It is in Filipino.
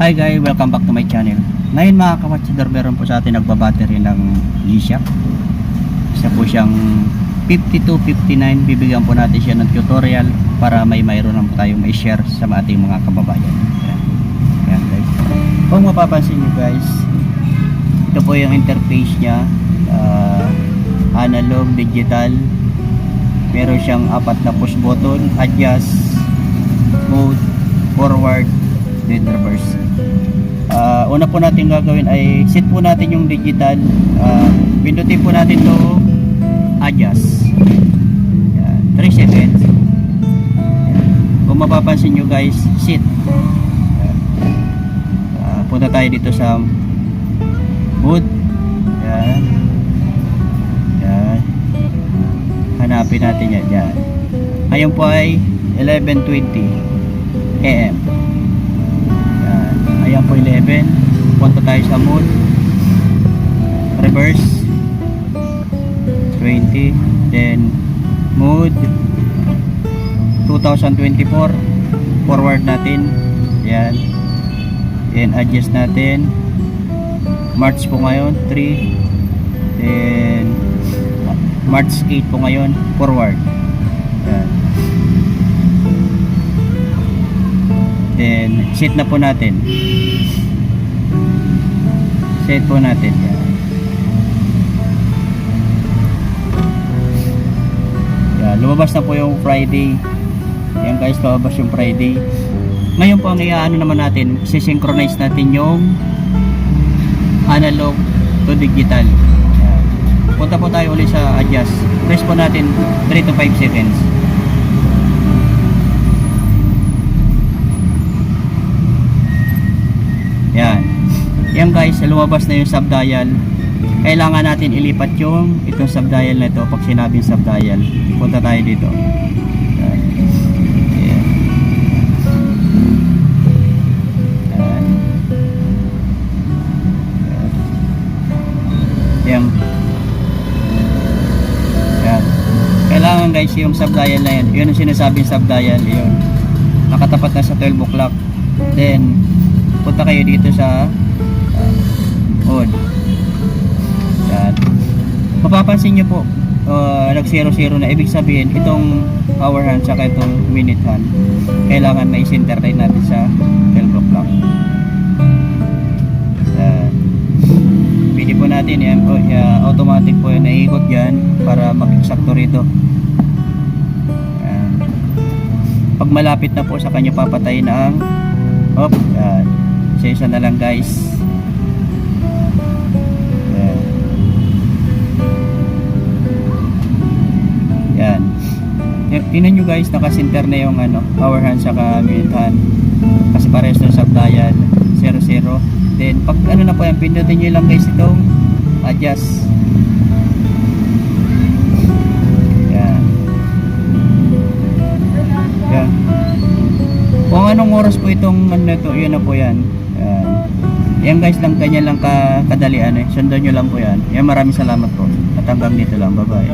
Hi guys, welcome back to my channel. Ngayon mga kawatsidor, meron po sa atin nagbabattery ng G-Shock. Isa po siyang 5259. Bibigyan po natin siya ng tutorial para mayroon lang po tayong may share sa ating mga kababayan. Ayan guys. Kung mapapansin nyo guys, ito po yung interface nya, analog, digital. Meron siyang 4 na push button, adjust, mode, forward, then reverse. Una po natin gagawin ay set po natin yung digital. Pindutin po natin to adjust. Yan, 3 seconds. Yan. Kung mapapansin nyo guys, set. Punta tayo dito sa mode. Yan. Yan. Hanapin natin yan. Yan. Ngayon po ay 11:20 AM. Ayan po 11. Punta tayo sa mode, reverse 20, then mode 2024, forward natin. Ayan, then adjust natin. March po ngayon 3, then March 8 po ngayon, forward. Ayan. Then set na po natin. Set po natin. Yan, lumabas na po yung Friday. Yan guys, lumabas yung Friday. Ngayon po ang iaano naman natin, i-synchronize natin yung analog to digital. Yan. Punta po tayo ulit sa adjust. Press po natin 3 to 5 seconds. Yan. Yan guys, lumabas na yung subdial. Kailangan natin ilipat yung itong subdial na ito. Pag sinabing subdial, punta tayo dito. Yan. Yan. Yan. Yan. Yan. Kailangan guys yung subdial na yan. Yun ang sinasabing subdial. Yun. Nakatapat na sa 12 o'clock. Then punta kayo dito sa mode. Yan. Mapapansin nyo po, nag 00 na. Ibig sabihin, itong hour hand saka itong minute hand, kailangan may center line natin sa 12 o'clock. Pili po natin yan. Automatic po yung naiikot yan para mag-eksakto rito. Yan. Pag malapit na po sa kanya, papatay na ang yan. Isa na lang guys. Yan. Tingnan nyo guys, naka-center na yung hour hand saka minute hand. Kasi parehas ng subdial 00. Then pag na po yan, pindutin nyo lang guys itong adjust. Yan. Yan. Kung anong oras po itong yun na po yan. Yan guys lang, ganyan lang kadalian eh. Sundan nyo lang po yan. Yan, maraming salamat po. At hanggang dito lang. Bye bye.